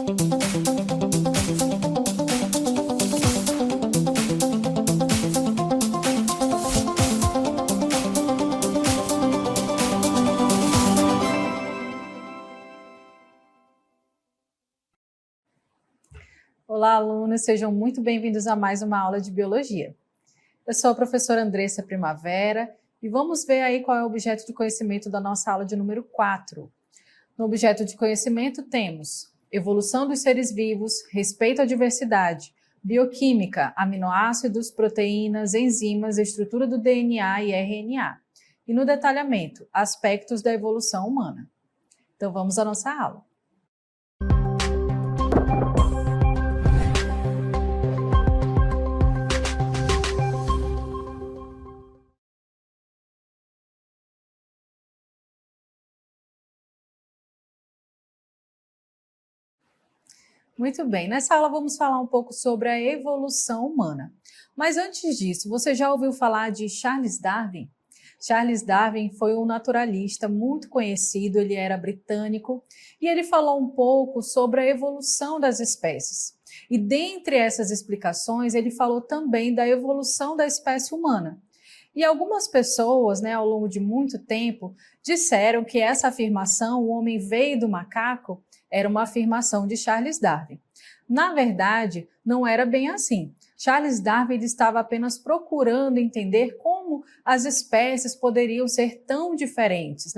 Olá, alunos, sejam muito bem-vindos a mais uma aula de Biologia. Eu sou a professora Andressa Primavera e vamos ver aí qual é o objeto de conhecimento da nossa aula de número 4. No objeto de conhecimento temos evolução dos seres vivos, respeito à diversidade, bioquímica, aminoácidos, proteínas, enzimas, estrutura do DNA e RNA. E no detalhamento, aspectos da evolução humana. Então vamos à nossa aula. Muito bem, nessa aula vamos falar um pouco sobre a evolução humana. Mas antes disso, você já ouviu falar de Charles Darwin? Charles Darwin foi um naturalista muito conhecido, ele era britânico e ele falou um pouco sobre a evolução das espécies. E dentre essas explicações, ele falou também da evolução da espécie humana. E algumas pessoas, ao longo de muito tempo, disseram que essa afirmação, o homem veio do macaco, era uma afirmação de Charles Darwin. Na verdade, não era bem assim. Charles Darwin estava apenas procurando entender como as espécies poderiam ser tão diferentes,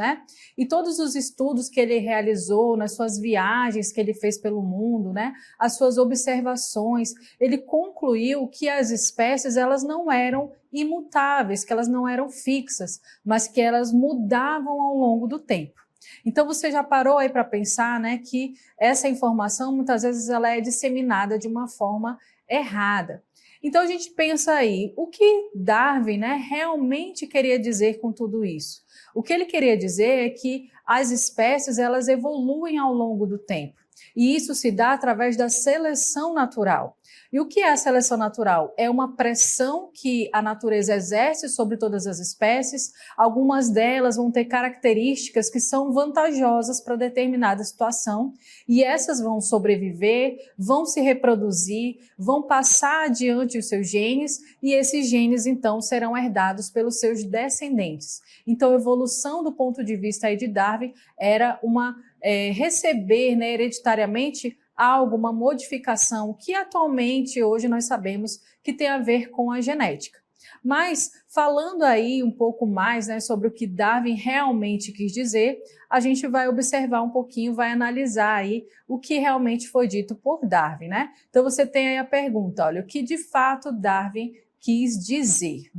E todos os estudos que ele realizou nas suas viagens que ele fez pelo mundo, as suas observações, ele concluiu que as espécies elas não eram imutáveis, que elas não eram fixas, mas que elas mudavam ao longo do tempo. Então você já parou aí para pensar, que essa informação muitas vezes ela é disseminada de uma forma errada. Então a gente pensa aí, o que Darwin, realmente queria dizer com tudo isso? O que ele queria dizer é que as espécies elas evoluem ao longo do tempo. E isso se dá através da seleção natural. E o que é a seleção natural? É uma pressão que a natureza exerce sobre todas as espécies. Algumas delas vão ter características que são vantajosas para determinada situação e essas vão sobreviver, vão se reproduzir, vão passar adiante os seus genes e esses genes então serão herdados pelos seus descendentes. Então a evolução do ponto de vista aí de Darwin era receber hereditariamente algo, uma modificação que atualmente hoje nós sabemos que tem a ver com a genética. Mas falando aí um pouco mais sobre o que Darwin realmente quis dizer, a gente vai observar um pouquinho, vai analisar aí o que realmente foi dito por Darwin, Então você tem aí a pergunta, olha, o que de fato Darwin quis dizer,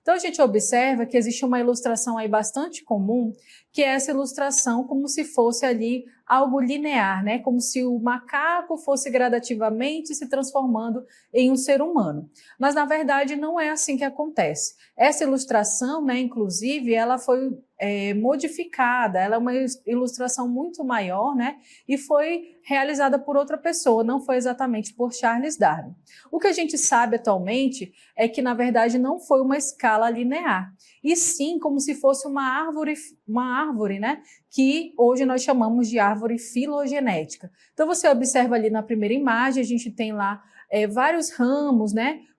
Então a gente observa que existe uma ilustração aí bastante comum, que é essa ilustração como se fosse ali algo linear, como se o macaco fosse gradativamente se transformando em um ser humano. Mas na verdade não é assim que acontece. Essa ilustração, inclusive, ela foi modificada, ela é uma ilustração muito maior, e foi realizada por outra pessoa, não foi exatamente por Charles Darwin. O que a gente sabe atualmente é que, na verdade, não foi uma escala linear, e sim como se fosse uma árvore, que hoje nós chamamos de árvore filogenética. Então você observa ali na primeira imagem, a gente tem lá vários ramos,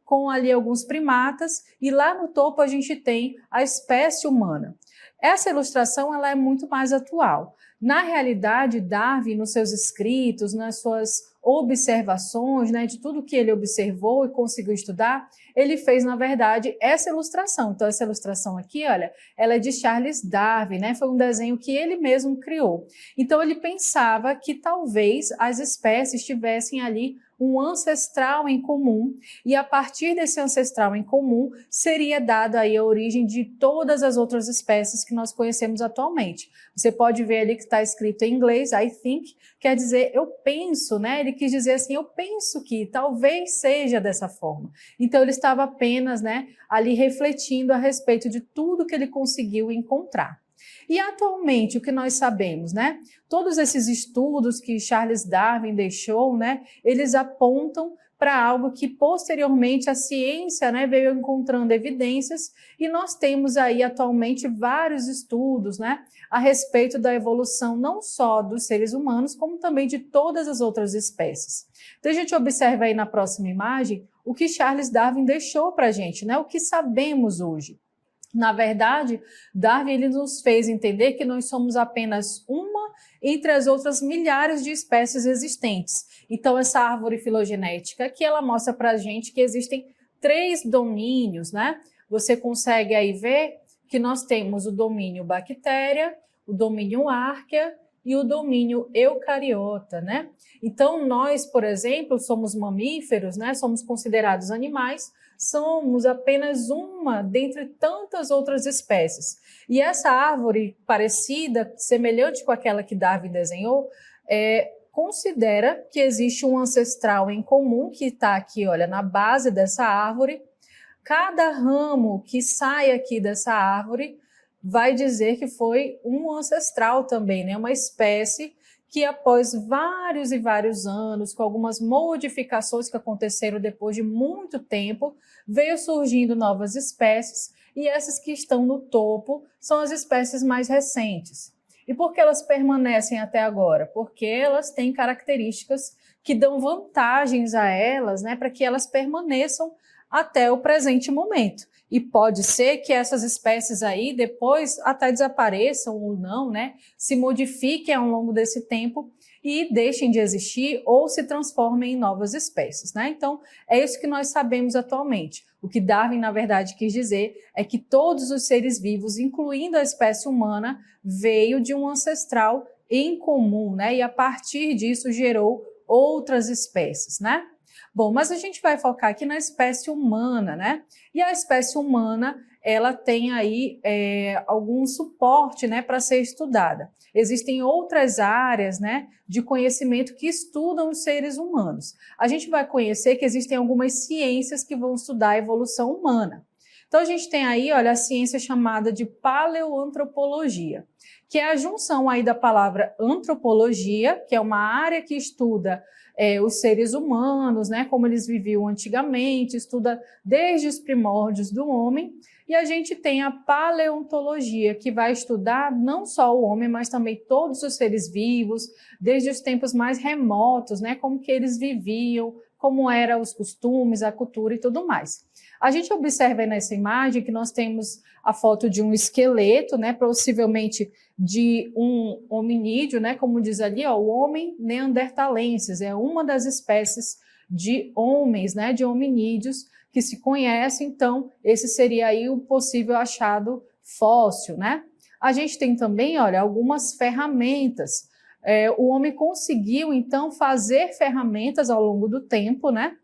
com ali alguns primatas, e lá no topo a gente tem a espécie humana. Essa ilustração ela é muito mais atual. Na realidade, Darwin, nos seus escritos, nas suas observações, de tudo que ele observou e conseguiu estudar, ele fez, na verdade, essa ilustração. Então, essa ilustração aqui, olha, ela é de Charles Darwin, Foi um desenho que ele mesmo criou. Então, ele pensava que talvez as espécies tivessem ali um ancestral em comum e a partir desse ancestral em comum seria dada aí a origem de todas as outras espécies que nós conhecemos atualmente. Você pode ver ali que está escrito em inglês, I think, quer dizer eu penso, Ele quis dizer assim, eu penso que talvez seja dessa forma. Então ele estava apenas, ali refletindo a respeito de tudo que ele conseguiu encontrar. E atualmente, o que nós sabemos, Todos esses estudos que Charles Darwin deixou, eles apontam para algo que posteriormente a ciência, né, veio encontrando evidências, e nós temos aí atualmente vários estudos, né, a respeito da evolução não só dos seres humanos, como também de todas as outras espécies. Então a gente observa aí na próxima imagem o que Charles Darwin deixou para a gente, né, o que sabemos hoje. Na verdade, Darwin ele nos fez entender que nós somos apenas uma entre as outras milhares de espécies existentes. Então, essa árvore filogenética aqui, ela mostra para a gente que existem 3 domínios, né? Você consegue aí ver que nós temos o domínio bactéria, o domínio árquea e o domínio eucariota, né? Então, nós, por exemplo, somos mamíferos, né? Somos considerados animais, somos apenas uma dentre tantas outras espécies. E essa árvore parecida, semelhante com aquela que Darwin desenhou, considera que existe um ancestral em comum que está aqui, olha, na base dessa árvore. Cada ramo que sai aqui dessa árvore vai dizer que foi um ancestral também, né? Uma espécie que após vários e vários anos, com algumas modificações que aconteceram depois de muito tempo, veio surgindo novas espécies, e essas que estão no topo são as espécies mais recentes. E por que elas permanecem até agora? Porque elas têm características que dão vantagens a elas, né, para que elas permaneçam até o presente momento. E pode ser que essas espécies aí depois até desapareçam ou não, né? Se modifiquem ao longo desse tempo e deixem de existir ou se transformem em novas espécies, né? Então, é isso que nós sabemos atualmente. O que Darwin, na verdade, quis dizer é que todos os seres vivos, incluindo a espécie humana, veio de um ancestral em comum, né? E a partir disso gerou outras espécies, né? Bom, mas a gente vai focar aqui na espécie humana, né? E a espécie humana, ela tem aí algum suporte, né, para ser estudada. Existem outras áreas, né, de conhecimento que estudam os seres humanos. A gente vai conhecer que existem algumas ciências que vão estudar a evolução humana. Então a gente tem aí, olha, a ciência chamada de paleoantropologia, que é a junção aí da palavra antropologia, que é uma área que estuda os seres humanos, né, como eles viviam antigamente, estuda desde os primórdios do homem, e a gente tem a paleontologia, que vai estudar não só o homem, mas também todos os seres vivos, desde os tempos mais remotos, né, como que eles viviam, como eram os costumes, a cultura e tudo mais. A gente observa aí nessa imagem que nós temos a foto de um esqueleto, né, possivelmente de um hominídeo, né, como diz ali, ó, o homem neandertalensis, é uma das espécies de homens, né, de hominídeos que se conhece, então esse seria aí o possível achado fóssil, né? A gente tem também, olha, algumas ferramentas. O homem conseguiu, então, fazer ferramentas ao longo do tempo, né?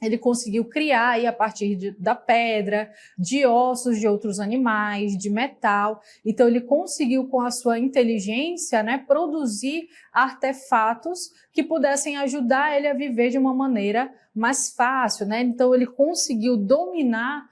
Ele conseguiu criar aí a partir da pedra, de ossos de outros animais, de metal. Então, ele conseguiu, com a sua inteligência, né, produzir artefatos que pudessem ajudar ele a viver de uma maneira mais fácil, né? Então, ele conseguiu dominar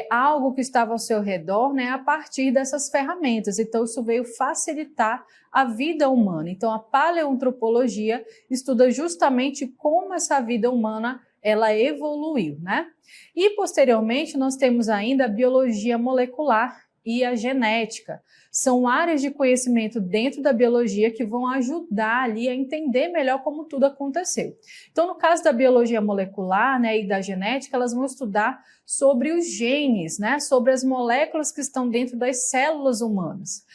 algo que estava ao seu redor, né, a partir dessas ferramentas. Então, isso veio facilitar a vida humana. Então, a paleoantropologia estuda justamente como essa vida humana ela evoluiu, né? E, posteriormente, nós temos ainda a biologia molecular e a genética. São áreas de conhecimento dentro da biologia que vão ajudar ali a entender melhor como tudo aconteceu. Então, no caso da biologia molecular, né, e da genética, elas vão estudar sobre os genes, né, sobre as moléculas que estão dentro das células humanas.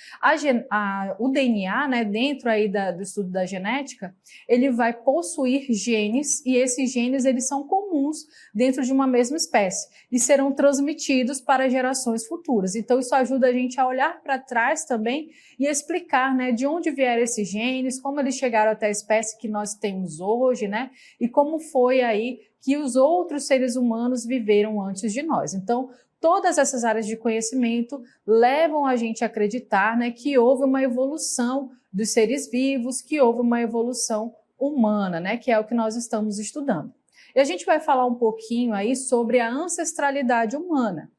O DNA, né, dentro aí do estudo da genética, ele vai possuir genes, e esses genes eles são comuns dentro de uma mesma espécie e serão transmitidos para gerações futuras. Então, isso ajuda a gente a olhar para trás também e explicar, né, de onde vieram esses genes, como eles chegaram até a espécie que nós temos hoje, né, e como foi aí que os outros seres humanos viveram antes de nós. Então, todas essas áreas de conhecimento levam a gente a acreditar, né, que houve uma evolução dos seres vivos, que houve uma evolução humana, né, que é o que nós estamos estudando. E a gente vai falar um pouquinho aí sobre a ancestralidade humana.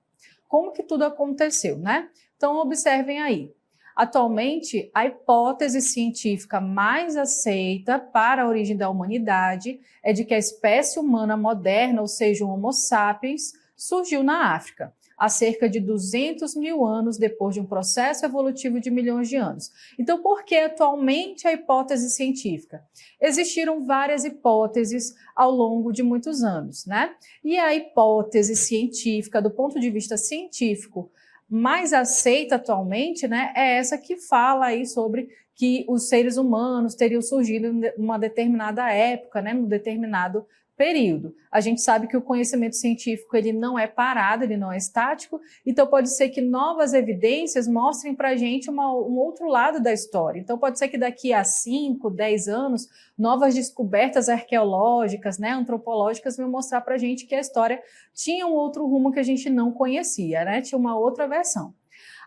Como que tudo aconteceu, né? Então, observem aí. Atualmente, a hipótese científica mais aceita para a origem da humanidade é de que a espécie humana moderna, ou seja, o Homo sapiens, surgiu na África, há cerca de 200 mil anos depois de um processo evolutivo de milhões de anos. Então, por que atualmente a hipótese científica? Existiram várias hipóteses ao longo de muitos anos, né? E a hipótese científica, do ponto de vista científico, mais aceita atualmente, né, é essa que fala aí sobre que os seres humanos teriam surgido em uma determinada época, né, num determinado período. A gente sabe que o conhecimento científico ele não é parado, ele não é estático, então pode ser que novas evidências mostrem para a gente um outro lado da história. Então pode ser que daqui a 5, 10 anos, novas descobertas arqueológicas, né, antropológicas, vão mostrar para a gente que a história tinha um outro rumo que a gente não conhecia, né, tinha uma outra versão.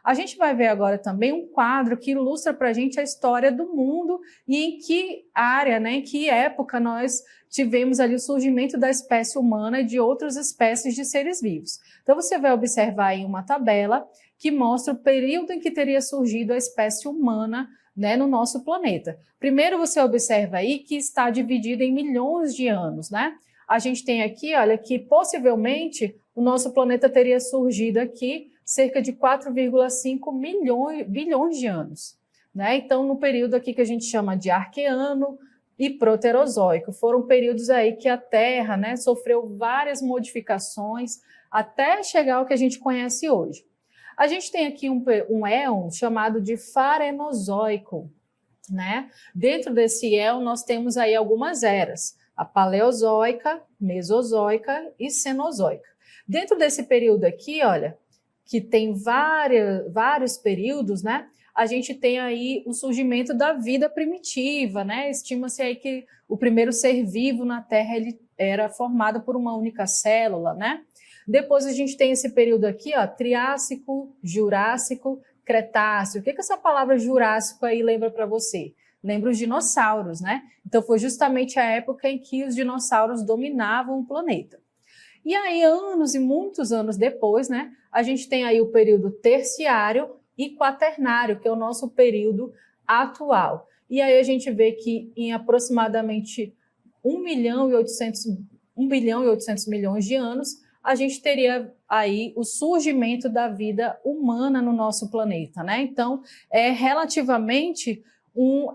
A gente vai ver agora também um quadro que ilustra para a gente a história do mundo e em que área, né, em que época nós tivemos ali o surgimento da espécie humana e de outras espécies de seres vivos. Então você vai observar aí uma tabela que mostra o período em que teria surgido a espécie humana, né, no nosso planeta. Primeiro você observa aí que está dividido em milhões de anos, né? A gente tem aqui, olha, que possivelmente o nosso planeta teria surgido aqui cerca de 4,5 bilhões de anos, né? Então, no período aqui que a gente chama de Arqueano e Proterozoico, foram períodos aí que a Terra, né, sofreu várias modificações até chegar ao que a gente conhece hoje. A gente tem aqui um éon chamado de Farenozoico, né? Dentro desse éon nós temos aí algumas eras, a Paleozoica, Mesozoica e Cenozoica. Dentro desse período aqui, olha, que tem vários períodos, né? A gente tem aí o surgimento da vida primitiva, né? Estima-se aí que o primeiro ser vivo na Terra ele era formado por uma única célula, né? Depois a gente tem esse período aqui, ó, Triássico, Jurássico, Cretáceo. O que essa palavra Jurássico aí lembra para você? Lembra os dinossauros, né? Então foi justamente a época em que os dinossauros dominavam o planeta. E aí, anos e muitos anos depois, né, a gente tem aí o período terciário e quaternário, que é o nosso período atual. E aí a gente vê que em aproximadamente 1 bilhão e 800 milhões de anos, a gente teria aí o surgimento da vida humana no nosso planeta, né? Então, é relativamente um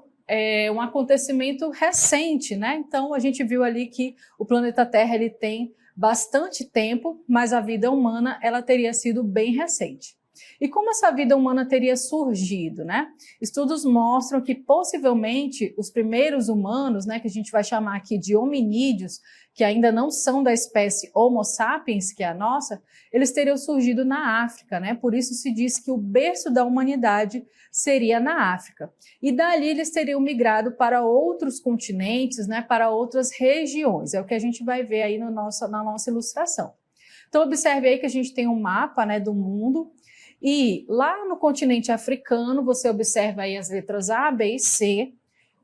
acontecimento recente, né? Então, a gente viu ali que o planeta Terra ele tem bastante tempo, mas a vida humana ela teria sido bem recente. E como essa vida humana teria surgido, né? Estudos mostram que possivelmente os primeiros humanos, né, que a gente vai chamar aqui de hominídeos, que ainda não são da espécie Homo sapiens, que é a nossa, eles teriam surgido na África, né? Por isso se diz que o berço da humanidade seria na África. E dali eles teriam migrado para outros continentes, né, para outras regiões. É o que a gente vai ver aí na nossa ilustração. Então observe aí que a gente tem um mapa, né, do mundo. E lá no continente africano, você observa aí as letras A, B e C,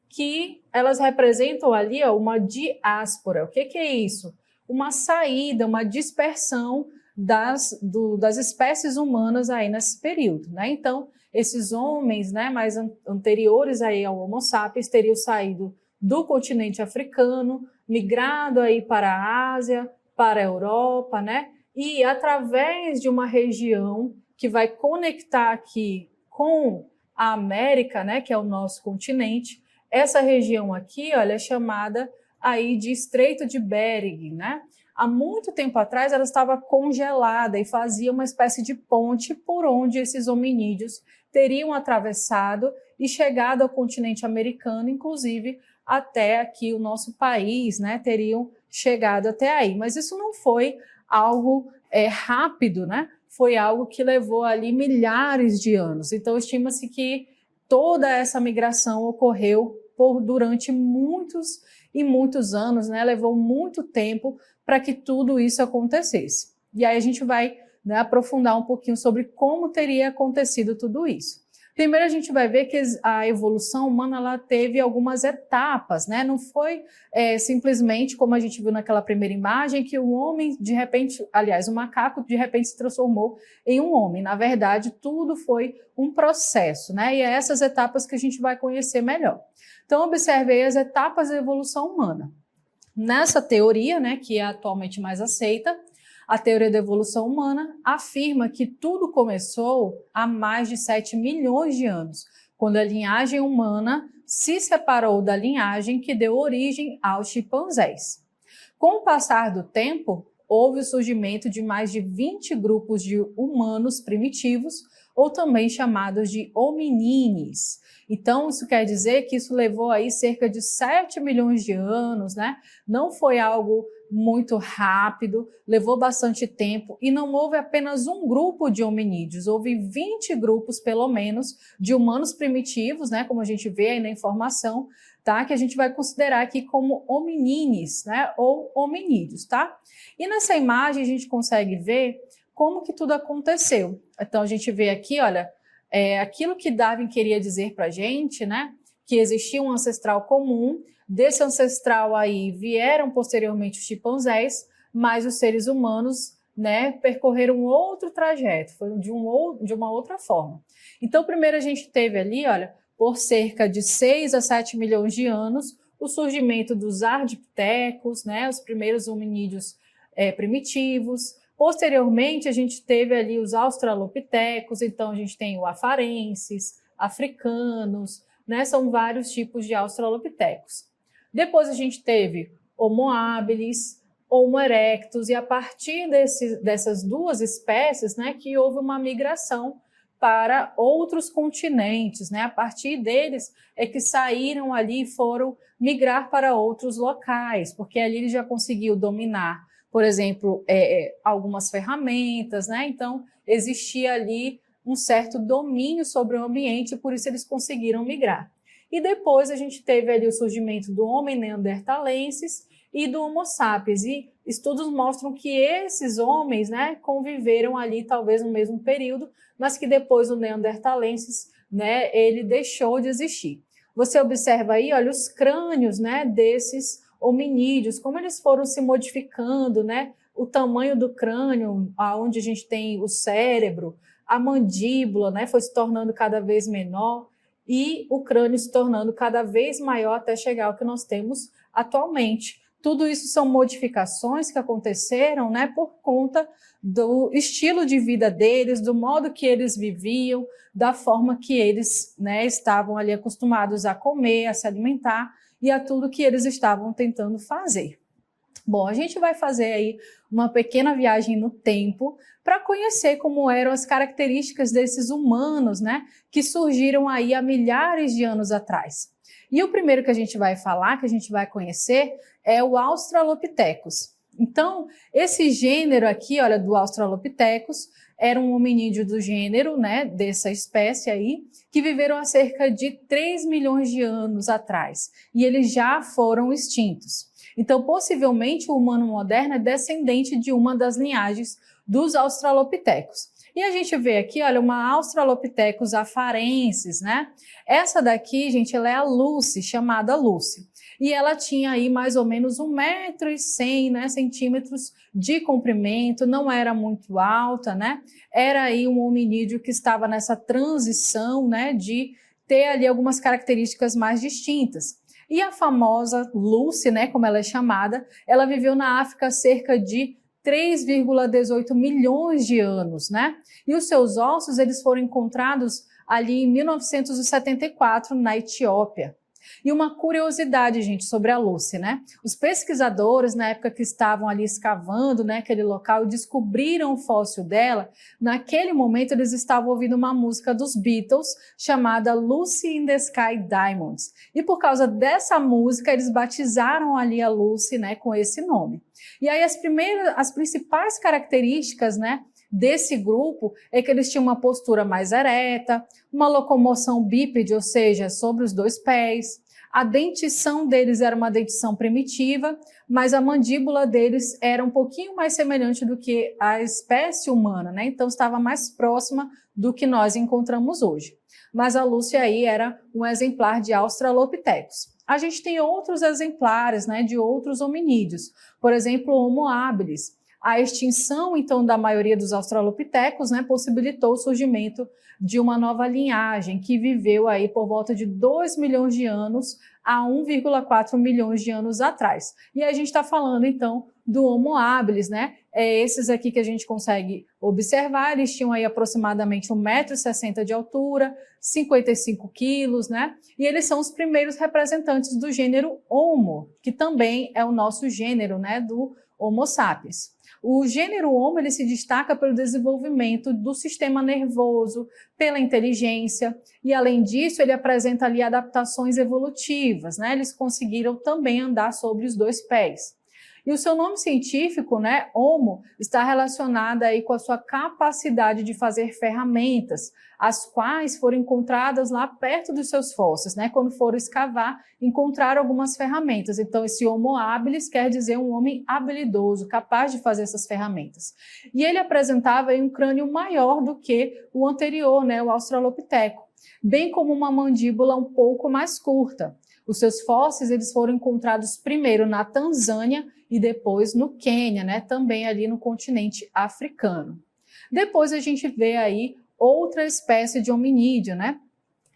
que elas representam ali ó, uma diáspora. O que é isso? Uma saída, uma dispersão das espécies humanas aí nesse período, né? Então, esses homens, né, mais anteriores aí ao Homo sapiens teriam saído do continente africano, migrado aí para a Ásia, para a Europa, né? E através de uma região que vai conectar aqui com a América, né, que é o nosso continente. Essa região aqui, olha, é chamada aí de Estreito de Bering, né? Há muito tempo atrás ela estava congelada e fazia uma espécie de ponte por onde esses hominídeos teriam atravessado e chegado ao continente americano, inclusive até aqui o nosso país, né? Teriam chegado até aí. Mas isso não foi algo rápido, né? Foi algo que levou ali milhares de anos. Então, estima-se que toda essa migração ocorreu durante muitos e muitos anos, né? Levou muito tempo para que tudo isso acontecesse. E aí a gente vai, né, aprofundar um pouquinho sobre como teria acontecido tudo isso. Primeiro a gente vai ver que a evolução humana ela teve algumas etapas, né? Não foi simplesmente como a gente viu naquela primeira imagem que o homem de repente, aliás, o macaco de repente se transformou em um homem. Na verdade, tudo foi um processo, né? E é essas etapas que a gente vai conhecer melhor. Então observe aí as etapas da evolução humana. Nessa teoria, né, que é atualmente mais aceita, a teoria da evolução humana afirma que tudo começou há mais de 7 milhões de anos, quando a linhagem humana se separou da linhagem que deu origem aos chimpanzés. Com o passar do tempo, houve o surgimento de mais de 20 grupos de humanos primitivos, ou também chamados de hominines. Então, isso quer dizer que isso levou aí cerca de 7 milhões de anos, né? Não foi algo muito rápido, levou bastante tempo e não houve apenas um grupo de hominídeos, houve 20 grupos, pelo menos, de humanos primitivos, né? Como a gente vê aí na informação, tá? Que a gente vai considerar aqui como hominines, né? Ou hominídeos, tá? E nessa imagem a gente consegue ver como que tudo aconteceu. Então a gente vê aqui, olha, aquilo que Darwin queria dizer para a gente, né? Que existia um ancestral comum, desse ancestral aí vieram posteriormente os chimpanzés, mas os seres humanos, né, percorreram outro trajeto, foi de uma outra forma. Então primeiro a gente teve ali, olha, por cerca de 6 a 7 milhões de anos, o surgimento dos ardipithecus, né, os primeiros hominídeos primitivos. Posteriormente, a gente teve ali os australopitecos, então a gente tem o afarenses, africanos, né? São vários tipos de australopitecos. Depois a gente teve Homo habilis, Homo erectus, e a partir dessas duas espécies, né, que houve uma migração para outros continentes, né? A partir deles é que saíram ali e foram migrar para outros locais, porque ali ele já conseguiu dominar, por exemplo, algumas ferramentas, né? Então, existia ali um certo domínio sobre o ambiente, por isso eles conseguiram migrar. E depois a gente teve ali o surgimento do Homo neanderthalensis e do Homo sapiens, e estudos mostram que esses homens, né, conviveram ali talvez no mesmo período, mas que depois o neanderthalensis, né, ele deixou de existir. Você observa aí, olha, os crânios, né, desses hominídeos, como eles foram se modificando, né? O tamanho do crânio, aonde a gente tem o cérebro, a mandíbula, né? Foi se tornando cada vez menor e o crânio se tornando cada vez maior até chegar ao que nós temos atualmente. Tudo isso são modificações que aconteceram, né? Por conta do estilo de vida deles, do modo que eles viviam, da forma que eles, né, estavam ali acostumados a comer, a se alimentar, e a tudo que eles estavam tentando fazer. Bom, a gente vai fazer aí uma pequena viagem no tempo para conhecer como eram as características desses humanos, né, que surgiram aí há milhares de anos atrás. E o primeiro que a gente vai falar, que a gente vai conhecer, é o Australopithecus. Então, esse gênero aqui, olha, do Australopithecus, era um hominídeo do gênero, né, dessa espécie aí, que viveram há cerca de 3 milhões de anos atrás, e eles já foram extintos. Então, possivelmente, o humano moderno é descendente de uma das linhagens dos australopitecos. E a gente vê aqui, olha, uma Australopithecus afarensis, né? Essa daqui, gente, ela é a Lucy, chamada Lucy. E ela tinha aí mais ou menos 1,1 m, né, centímetros de comprimento, não era muito alta, né? Era aí um hominídeo que estava nessa transição, né, de ter ali algumas características mais distintas. E a famosa Lucy, né, como ela é chamada, ela viveu na África cerca de 3,18 milhões de anos, né? E os seus ossos, eles foram encontrados ali em 1974, na Etiópia. E uma curiosidade, gente, sobre a Lucy, né? Os pesquisadores, na época que estavam ali escavando, né, aquele local, descobriram o fóssil dela. Naquele momento, eles estavam ouvindo uma música dos Beatles chamada Lucy in the Sky Diamonds. E por causa dessa música, eles batizaram ali a Lucy, né, com esse nome. E aí as principais características, né, desse grupo é que eles tinham uma postura mais ereta, uma locomoção bípede, ou seja, sobre os 2 pés. A dentição deles era uma dentição primitiva, mas a mandíbula deles era um pouquinho mais semelhante do que a espécie humana, né? Então estava mais próxima do que nós encontramos hoje. mas a Lúcia aí era um exemplar de Australopithecus. A gente tem outros exemplares, né, de outros hominídeos, por exemplo, o Homo habilis. A extinção, então, da maioria dos australopitecos, né, possibilitou o surgimento de uma nova linhagem que viveu aí por volta de 2 milhões de anos a 1,4 milhões de anos atrás. E a gente está falando, então, do Homo habilis, né? Esses aqui que a gente consegue observar, eles tinham aí aproximadamente 1,60 m de altura, 55 quilos, né? E eles são os primeiros representantes do gênero Homo, que também é o nosso gênero, né, do Homo sapiens. O gênero Homo ele se destaca pelo desenvolvimento do sistema nervoso, pela inteligência e, além disso, ele apresenta ali adaptações evolutivas, né? Eles conseguiram também andar sobre os 2 pés. E o seu nome científico, né, Homo, está relacionado aí com a sua capacidade de fazer ferramentas, as quais foram encontradas lá perto dos seus fósseis, né? Quando foram escavar, encontraram algumas ferramentas. Então, esse Homo habilis quer dizer um homem habilidoso, capaz de fazer essas ferramentas. E ele apresentava aí um crânio maior do que o anterior, né, o Australopiteco, bem como uma mandíbula um pouco mais curta. Os seus fósseis eles foram encontrados primeiro na Tanzânia e depois no Quênia, né, também ali no continente africano. Depois a gente vê aí outra espécie de hominídeo, né,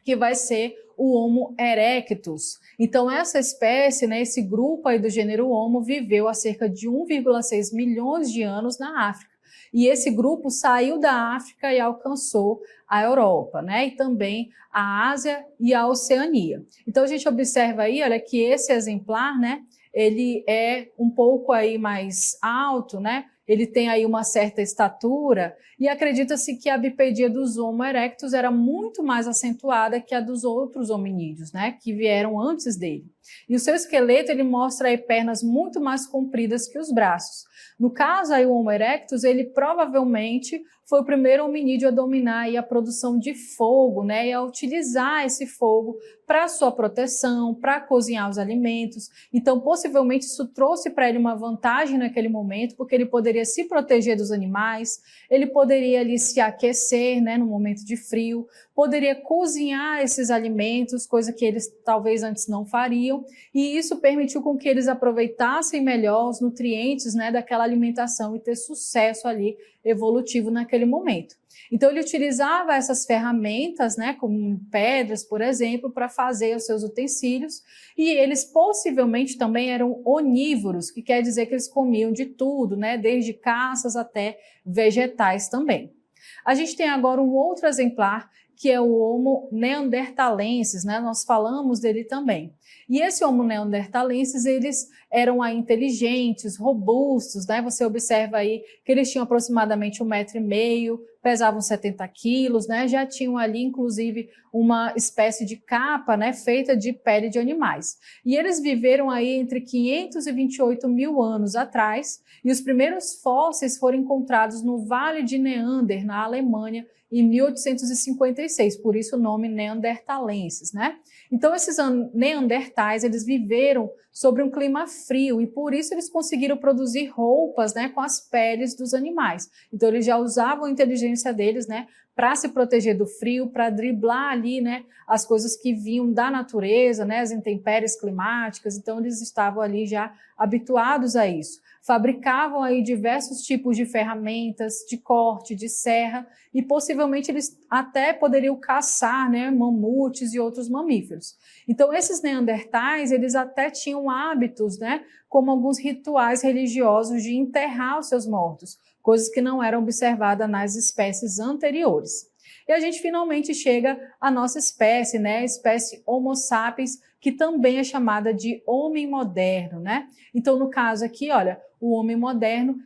que vai ser o Homo erectus. Então essa espécie, né, esse grupo aí do gênero Homo viveu há cerca de 1,6 milhões de anos na África. E esse grupo saiu da África e alcançou a Europa, né? E também a Ásia e a Oceania. Então a gente observa aí, olha, que esse exemplar, né, ele é um pouco aí mais alto, né? Ele tem aí uma certa estatura e acredita-se que a bipedia dos Homo erectus era muito mais acentuada que a dos outros hominídeos, né, que vieram antes dele. E o seu esqueleto ele mostra aí pernas muito mais compridas que os braços. No caso aí o Homo erectus, ele provavelmente foi o primeiro hominídeo a dominar aí a produção de fogo, né, e a utilizar esse fogo para sua proteção, para cozinhar os alimentos. Então, possivelmente isso trouxe para ele uma vantagem naquele momento, porque ele poderia se proteger dos animais, ele poderia ali se aquecer, né, no momento de frio, poderia cozinhar esses alimentos, coisa que eles talvez antes não fariam, e isso permitiu com que eles aproveitassem melhor os nutrientes, né, daquela alimentação e ter sucesso ali evolutivo naquele momento. Então ele utilizava essas ferramentas, né, como pedras, por exemplo, para fazer os seus utensílios, e eles possivelmente também eram onívoros, que quer dizer que eles comiam de tudo, né, desde caças até vegetais também. A gente tem agora um outro exemplar, que é o Homo neanderthalensis, né? Nós falamos dele também. E esse Homo neanderthalensis, eles eram aí inteligentes, robustos, né? Você observa aí que eles tinham aproximadamente 1,5 m, pesavam 70 quilos, né? Já tinham ali, inclusive, uma espécie de capa, né? Feita de pele de animais. E eles viveram aí entre 500 e 28 mil anos atrás, e os primeiros fósseis foram encontrados no Vale de Neander, na Alemanha, em 1856, por isso o nome neanderthalensis, né? Então esses neandertais, eles viveram sobre um clima frio e por isso eles conseguiram produzir roupas, né, com as peles dos animais. Então eles já usavam a inteligência deles, né, para se proteger do frio, para driblar ali, né, as coisas que vinham da natureza, né, as intempéries climáticas. Então eles estavam ali já habituados a isso. Fabricavam aí diversos tipos de ferramentas, de corte, de serra, e possivelmente eles até poderiam caçar, né, mamutes e outros mamíferos. Então esses neandertais, eles até tinham hábitos, né, como alguns rituais religiosos de enterrar os seus mortos, coisas que não eram observadas nas espécies anteriores. E a gente finalmente chega à nossa espécie, né, a espécie Homo sapiens, que também é chamada de homem moderno, né? Então, no caso aqui, olha, o homem moderno,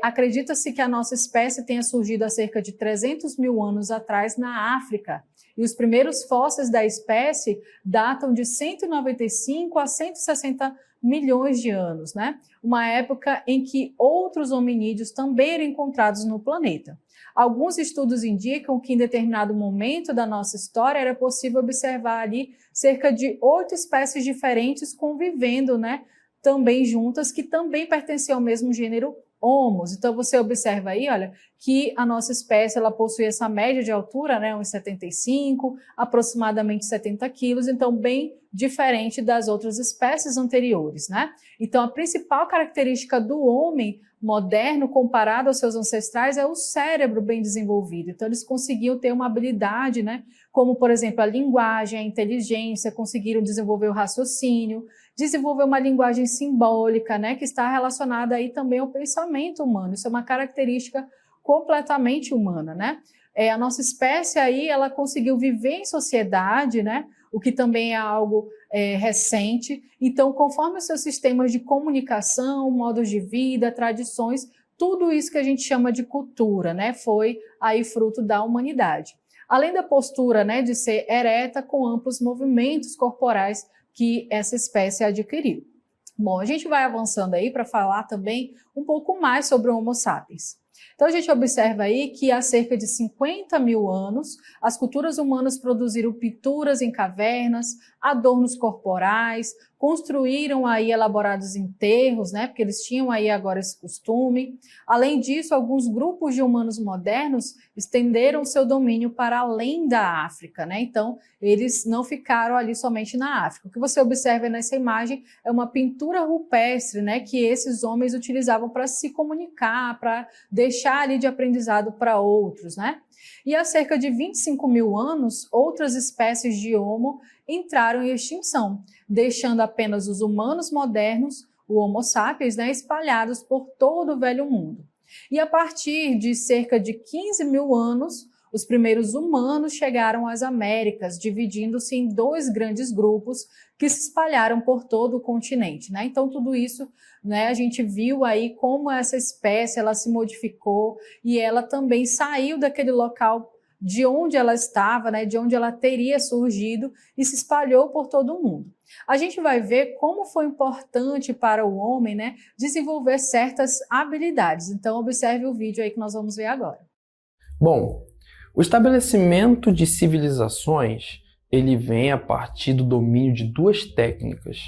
acredita-se que a nossa espécie tenha surgido há cerca de 300 mil anos atrás na África. E os primeiros fósseis da espécie datam de 195 a 160 milhões de anos, né? Uma época em que outros hominídeos também eram encontrados no planeta. Alguns estudos indicam que em determinado momento da nossa história era possível observar ali cerca de 8 espécies diferentes convivendo, né, também juntas, que também pertenciam ao mesmo gênero homos. Então você observa aí, olha, que a nossa espécie ela possui essa média de altura, né, uns 75, aproximadamente 70 quilos, então bem diferente das outras espécies anteriores, né? Então a principal característica do homem moderno comparado aos seus ancestrais é o cérebro bem desenvolvido. Então eles conseguiam ter uma habilidade, né, como por exemplo a linguagem, a inteligência, conseguiram desenvolver o raciocínio, desenvolver uma linguagem simbólica, né, que está relacionada aí também ao pensamento humano. Isso é uma característica completamente humana, né? A nossa espécie aí, ela conseguiu viver em sociedade, né? O que também é algo recente. Então, conforme os seus sistemas de comunicação, modos de vida, tradições, tudo isso que a gente chama de cultura, né? Foi aí fruto da humanidade. Além da postura, né, de ser ereta com amplos movimentos corporais que essa espécie adquiriu. Bom, a gente vai avançando aí para falar também um pouco mais sobre o Homo sapiens. Então a gente observa aí que há cerca de 50 mil anos, as culturas humanas produziram pinturas em cavernas, adornos corporais, construíram aí elaborados enterros, né, porque eles tinham aí agora esse costume. Além disso, alguns grupos de humanos modernos estenderam seu domínio para além da África, né? Então, eles não ficaram ali somente na África. O que você observa nessa imagem é uma pintura rupestre, né, que esses homens utilizavam para se comunicar, para deixar ali de aprendizado para outros, né? E há cerca de 25 mil anos, outras espécies de Homo entraram em extinção, deixando apenas os humanos modernos, o Homo sapiens, né, espalhados por todo o velho mundo. E a partir de cerca de 15 mil anos, os primeiros humanos chegaram às Américas, dividindo-se em dois grandes grupos que se espalharam por todo o continente, né? Então, tudo isso, né, a gente viu aí como essa espécie ela se modificou e ela também saiu daquele local de onde ela estava, né, de onde ela teria surgido e se espalhou por todo o mundo. A gente vai ver como foi importante para o homem, né, desenvolver certas habilidades. Então, observe o vídeo aí que nós vamos ver agora. Bom, o estabelecimento de civilizações, ele vem a partir do domínio de duas técnicas.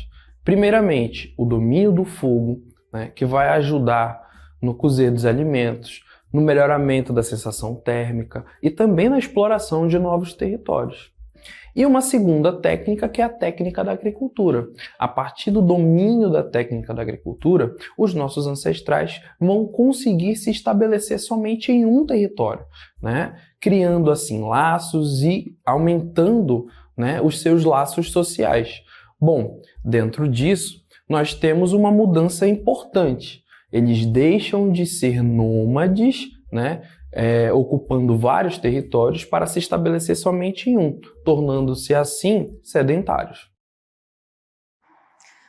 Primeiramente, o domínio do fogo, né, que vai ajudar no cozer dos alimentos, no melhoramento da sensação térmica e também na exploração de novos territórios. E uma segunda técnica, que é a técnica da agricultura. A partir do domínio da técnica da agricultura, os nossos ancestrais vão conseguir se estabelecer somente em um território, né? Criando assim laços e aumentando, né, os seus laços sociais. Bom, dentro disso, nós temos uma mudança importante. Eles deixam de ser nômades, né, ocupando vários territórios para se estabelecer somente em um, tornando-se assim sedentários.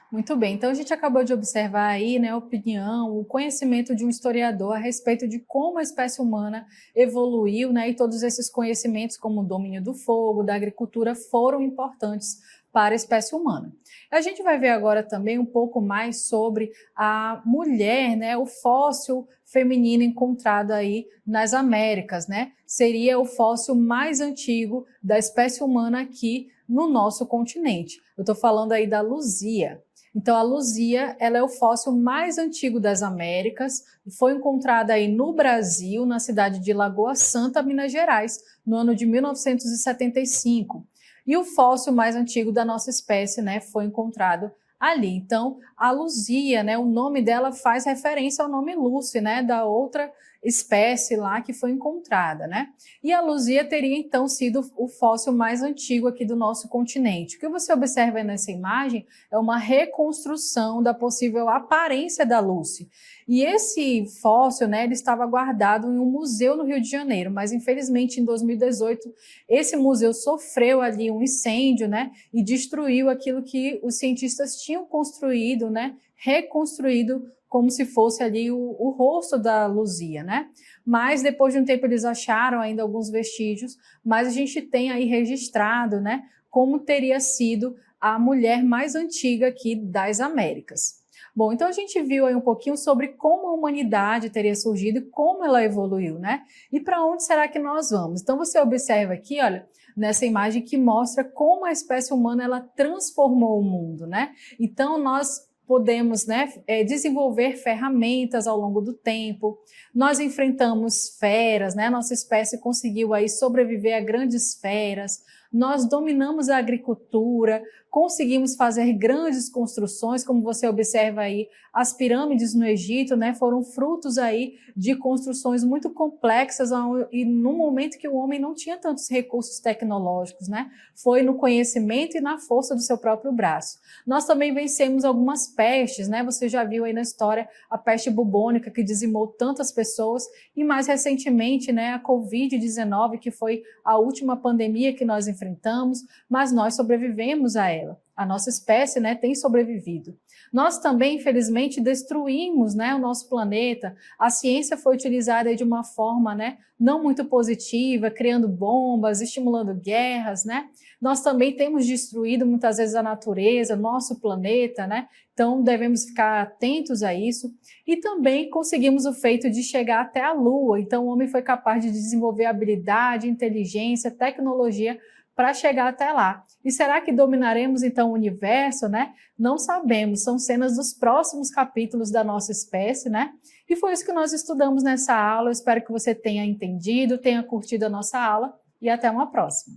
Muito bem, então a gente acabou de observar aí, né, a opinião, o conhecimento de um historiador a respeito de como a espécie humana evoluiu, né, e todos esses conhecimentos como o domínio do fogo, da agricultura foram importantes para a espécie humana. A gente vai ver agora também um pouco mais sobre a mulher, né, o fóssil feminino encontrado aí nas Américas, né? Seria o fóssil mais antigo da espécie humana aqui no nosso continente. Eu estou falando aí da Luzia. Então, a Luzia, ela é o fóssil mais antigo das Américas, foi encontrada aí no Brasil, na cidade de Lagoa Santa, Minas Gerais, no ano de 1975. E o fóssil mais antigo da nossa espécie, né, foi encontrado ali. Então, a Luzia, né, o nome dela faz referência ao nome Lucy, né, da outra espécie lá que foi encontrada, né? E a Luzia teria então sido o fóssil mais antigo aqui do nosso continente. O que você observa nessa imagem é uma reconstrução da possível aparência da Lucy. E esse fóssil, né, ele estava guardado em um museu no Rio de Janeiro, mas infelizmente em 2018 esse museu sofreu ali um incêndio, né, e destruiu aquilo que os cientistas tinham construído, né, reconstruído como se fosse ali o rosto da Luzia, né? Mas depois de um tempo eles acharam ainda alguns vestígios, mas a gente tem aí registrado, né, como teria sido a mulher mais antiga aqui das Américas. Bom, então a gente viu aí um pouquinho sobre como a humanidade teria surgido e como ela evoluiu, né? E para onde será que nós vamos? Então você observa aqui, olha, nessa imagem que mostra como a espécie humana ela transformou o mundo, né? Então nós podemos, né, desenvolver ferramentas ao longo do tempo. Nós enfrentamos feras, né? Nossa espécie conseguiu aí sobreviver a grandes feras. Nós dominamos a agricultura, conseguimos fazer grandes construções, como você observa aí, as pirâmides no Egito, né, foram frutos aí de construções muito complexas e num momento que o homem não tinha tantos recursos tecnológicos, né, foi no conhecimento e na força do seu próprio braço. Nós também vencemos algumas pestes, né, você já viu aí na história a peste bubônica que dizimou tantas pessoas e mais recentemente, né, a Covid-19, que foi a última pandemia que nós enfrentamos, mas nós sobrevivemos a ela. A nossa espécie, né, tem sobrevivido. Nós também, infelizmente, destruímos, né, o nosso planeta. A ciência foi utilizada de uma forma, né, não muito positiva, criando bombas, estimulando guerras, né? Nós também temos destruído muitas vezes a natureza, nosso planeta, né? Então devemos ficar atentos a isso. E também conseguimos o feito de chegar até a Lua. Então o homem foi capaz de desenvolver habilidade, inteligência, tecnologia para chegar até lá. E será que dominaremos então o universo, né? Não sabemos, são cenas dos próximos capítulos da nossa espécie, né? E foi isso que nós estudamos nessa aula. Eu espero que você tenha entendido, tenha curtido a nossa aula e até uma próxima.